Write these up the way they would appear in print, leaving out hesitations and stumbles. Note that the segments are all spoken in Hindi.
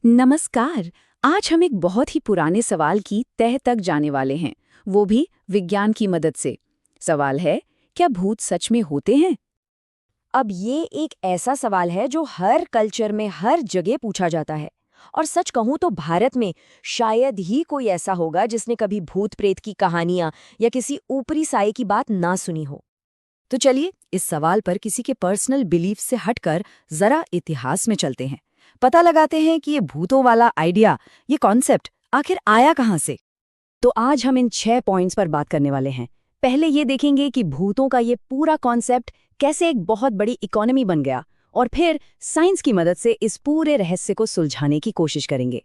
नमस्कार। आज हम एक बहुत ही पुराने सवाल की तह तक जाने वाले हैं, वो भी विज्ञान की मदद से। सवाल है, क्या भूत सच में होते हैं? अब ये एक ऐसा सवाल है जो हर कल्चर में हर जगह पूछा जाता है। और सच कहूं तो भारत में शायद ही कोई ऐसा होगा जिसने कभी भूत प्रेत की कहानियां या किसी ऊपरी साये की बात ना सुनी हो। तो चलिए इस सवाल पर किसी के पर्सनल बिलीफ से हटकर जरा इतिहास में चलते हैं। पता लगाते हैं कि ये भूतों वाला आइडिया, ये कॉन्सेप्ट आखिर आया कहाँ से। तो आज हम इन 6 पॉइंट्स पर बात करने वाले हैं। पहले ये देखेंगे कि भूतों का ये पूरा कॉन्सेप्ट कैसे एक बहुत बड़ी इकोनॉमी बन गया, और फिर साइंस की मदद से इस पूरे रहस्य को सुलझाने की कोशिश करेंगे।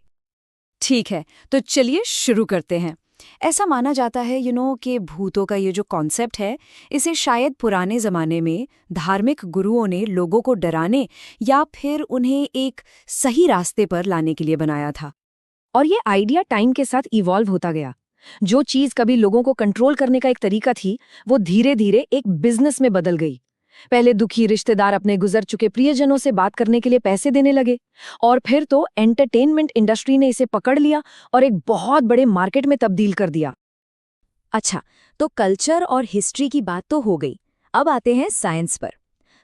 ठीक है, तो चलिए शुरू करते हैं। ऐसा माना जाता है कि भूतों का ये जो कॉन्सेप्ट है, इसे शायद पुराने ज़माने में धार्मिक गुरुओं ने लोगों को डराने या फिर उन्हें एक सही रास्ते पर लाने के लिए बनाया था। और ये आइडिया टाइम के साथ इवॉल्व होता गया। जो चीज कभी लोगों को कंट्रोल करने का एक तरीका थी, वो धीरे धीरे एक बिजनेस में बदल गई। पहले दुखी रिश्तेदार अपने गुजर चुके प्रियजनों से बात करने के लिए पैसे देने लगे, और फिर तो एंटरटेनमेंट इंडस्ट्री ने इसे पकड़ लिया और एक बहुत बड़े मार्केट में तब्दील कर दिया। अच्छा, तो कल्चर और हिस्ट्री की बात तो हो गई। अब आते हैं साइंस पर।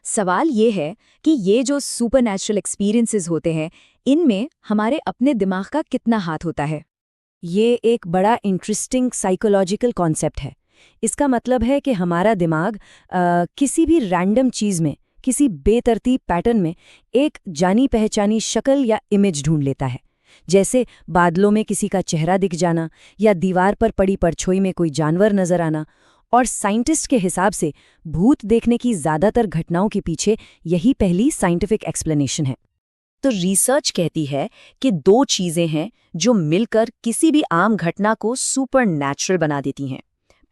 सवाल ये है कि ये जो सुपरनैचुरल एक्सपीरियंसेस होते हैं, इनमें हमारे अपने दिमाग का कितना हाथ होता है। ये एक बड़ा इंटरेस्टिंग साइकोलॉजिकल कॉन्सेप्ट है। इसका मतलब है कि हमारा दिमाग किसी भी रैंडम चीज़ में, किसी बेतरतीब पैटर्न में एक जानी पहचानी शक्ल या इमेज ढूंढ लेता है। जैसे बादलों में किसी का चेहरा दिख जाना या दीवार पर पड़ी परछाई में कोई जानवर नजर आना। और साइंटिस्ट के हिसाब से भूत देखने की ज़्यादातर घटनाओं के पीछे यही पहली साइंटिफिक एक्सप्लेनेशन है। तो रिसर्च कहती है कि 2 चीज़ें हैं जो मिलकर किसी भी आम घटना को सुपरनैचुरल बना देती हैं।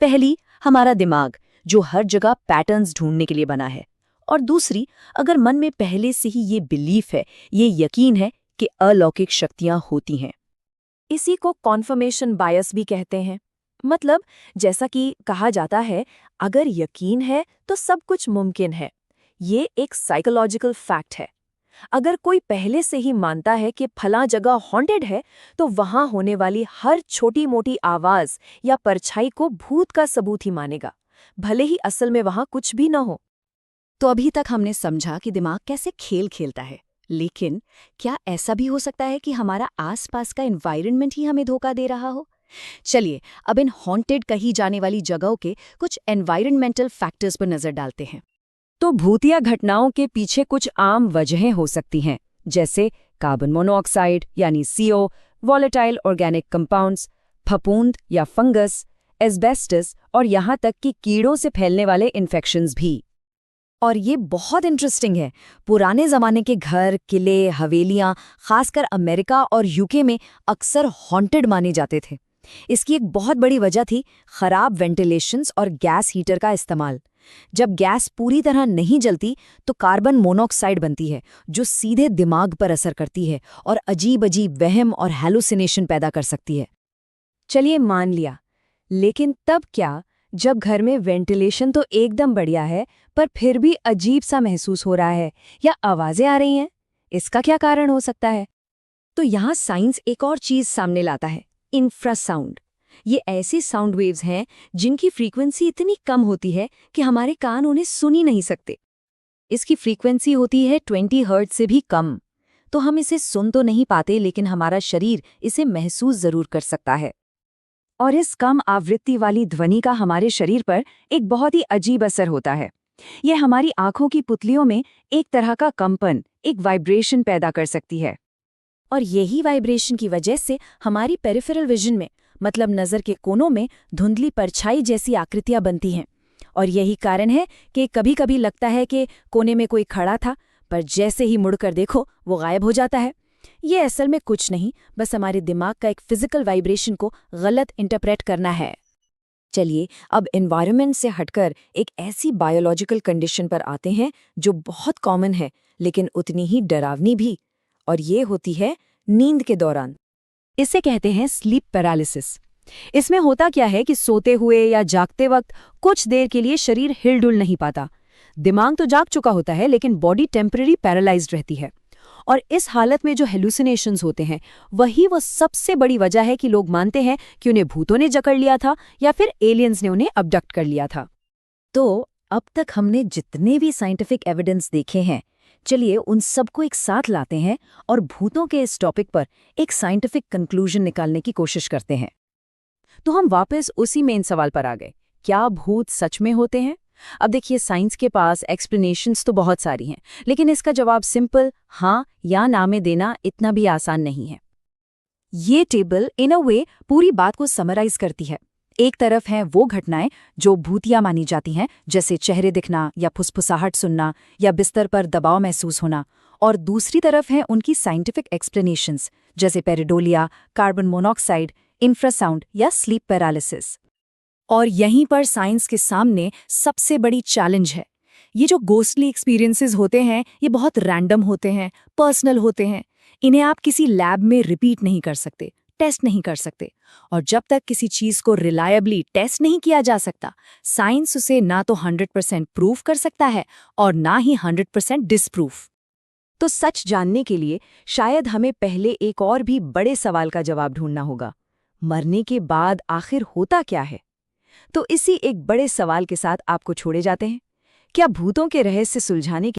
पहली, हमारा दिमाग, जो हर जगह पैटर्न्स ढूंढने के लिए बना है। और दूसरी, अगर मन में पहले से ही ये बिलीफ है, ये यकीन है कि अलौकिक शक्तियां होती हैं। इसी को कॉन्फर्मेशन बायस भी कहते हैं। मतलब, जैसा कि कहा जाता है, अगर यकीन है तो सब कुछ मुमकिन है। ये एक साइकोलॉजिकल फैक्ट है। अगर कोई पहले से ही मानता है कि फला जगह हॉन्टेड है, तो वहां होने वाली हर छोटी मोटी आवाज या परछाई को भूत का सबूत ही मानेगा, भले ही असल में वहां कुछ भी न हो। तो अभी तक हमने समझा कि दिमाग कैसे खेल खेलता है, लेकिन क्या ऐसा भी हो सकता है कि हमारा आसपास का एनवायरनमेंट ही हमें धोखा दे रहा हो? चलिए अब इन हॉन्टेड कही जाने वाली जगहों के कुछ एनवायरनमेंटल फैक्टर्स पर नजर डालते हैं। तो भूतिया घटनाओं के पीछे कुछ आम वजहें हो सकती हैं, जैसे कार्बन मोनोऑक्साइड यानी CO, वॉलेटाइल ऑर्गेनिक कंपाउंड्स, फफूंद या फंगस, एस्बेस्टस और यहाँ तक कि कीड़ों से फैलने वाले इन्फेक्शंस भी। और ये बहुत इंटरेस्टिंग है। पुराने ज़माने के घर, किले, हवेलियाँ, खासकर अमेरिका और UK में अक्सर हॉन्टेड माने जाते थे। इसकी एक बहुत बड़ी वजह थी खराब वेंटिलेशंस और गैस हीटर का इस्तेमाल। जब गैस पूरी तरह नहीं जलती तो कार्बन मोनोऑक्साइड बनती है, जो सीधे दिमाग पर असर करती है और अजीब अजीब वहम और हैलुसिनेशन पैदा कर सकती है। चलिए मान लिया, लेकिन तब क्या जब घर में वेंटिलेशन तो एकदम बढ़िया है, पर फिर भी अजीब सा महसूस हो रहा है या आवाजें आ रही हैं? इसका क्या कारण हो सकता है? तो यहाँ साइंस एक और चीज सामने लाता है, इंफ्रासाउंड। ये ऐसी साउंड वेव्स हैं जिनकी फ्रीक्वेंसी इतनी कम होती है कि हमारे कान उन्हें सुन ही नहीं सकते। इसकी फ्रीक्वेंसी होती है 20 हर्ट्ज से भी कम। तो हम इसे सुन तो नहीं पाते, लेकिन हमारा शरीर इसे महसूस जरूर कर सकता है। और इस कम आवृत्ति वाली ध्वनि का हमारे शरीर पर एक बहुत ही अजीब असर होता है। यह हमारी आंखों की पुतलियों में एक तरह का कंपन, एक वाइब्रेशन पैदा कर सकती है। और यही वाइब्रेशन की वजह से हमारी पेरिफेरल विजन में, मतलब नज़र के कोनों में, धुंधली परछाई जैसी आकृतियां बनती हैं। और यही कारण है कि कभी कभी लगता है कि कोने में कोई खड़ा था, पर जैसे ही मुड़कर देखो वो गायब हो जाता है। ये असल में कुछ नहीं, बस हमारे दिमाग का एक फिजिकल वाइब्रेशन को गलत इंटरप्रेट करना है। चलिए अब एनवायरनमेंट से हटकर एक ऐसी बायोलॉजिकल कंडीशन पर आते हैं जो बहुत कॉमन है, लेकिन उतनी ही डरावनी भी। और ये होती है नींद के दौरान। इसे कहते हैं स्लीप पैरालिसिस। इसमें होता क्या है कि सोते हुए या जागते वक्त कुछ देर के लिए शरीर हिल डुल नहीं पाता। दिमाग तो जाग चुका होता है, लेकिन बॉडी टेम्पररी पैरालाइज्ड रहती है। और इस हालत में जो हेलुसिनेशंस होते हैं वही वो सबसे बड़ी वजह है कि लोग मानते हैं कि उन्हें भूतों ने जकड़ लिया था या फिर एलियंस ने उन्हें अबडक्ट कर लिया था। तो अब तक हमने जितने भी साइंटिफिक एविडेंस देखे हैं, चलिए उन सबको एक साथ लाते हैं और भूतों के इस टॉपिक पर एक साइंटिफिक कंक्लूजन निकालने की कोशिश करते हैं। तो हम वापस उसी मेन सवाल पर आ गए, क्या भूत सच में होते हैं? अब देखिए, साइंस के पास एक्सप्लेनेशंस तो बहुत सारी हैं, लेकिन इसका जवाब सिंपल हाँ या ना में देना इतना भी आसान नहीं है। ये टेबल इन अ वे पूरी बात को समराइज करती है। एक तरफ हैं वो घटनाएं जो भूतिया मानी जाती हैं, जैसे चेहरे दिखना या फुसफुसाहट सुनना या बिस्तर पर दबाव महसूस होना, और दूसरी तरफ हैं उनकी साइंटिफिक एक्सप्लेनेशंस, जैसे पेरिडोलिया, कार्बन मोनोऑक्साइड, इंफ्रासाउंड या स्लीप पैरालिसिस। और यहीं पर साइंस के सामने सबसे बड़ी चैलेंज है। ये जो गोस्टली एक्सपीरियंसेस होते हैं, ये बहुत रैंडम होते हैं, पर्सनल होते हैं। इन्हें आप किसी लैब में रिपीट नहीं कर सकते, टेस्ट नहीं कर सकते। और जब तक किसी चीज़ को रिलायबली टेस्ट नहीं किया जा सकता, साइंस उसे ना तो 100% प्रूव कर सकता है और ना ही 100% डिसप्रूफ। तो सच जानने के लिए शायद हमें पहले एक और भी बड़े सवाल का जवाब ढूंढना होगा, मरने के बाद आखिर होता क्या है? तो इसी एक बड़े सवाल के साथ आपको छोड़े जाते हैं। क्या भूतों के रहस्य सुलझाने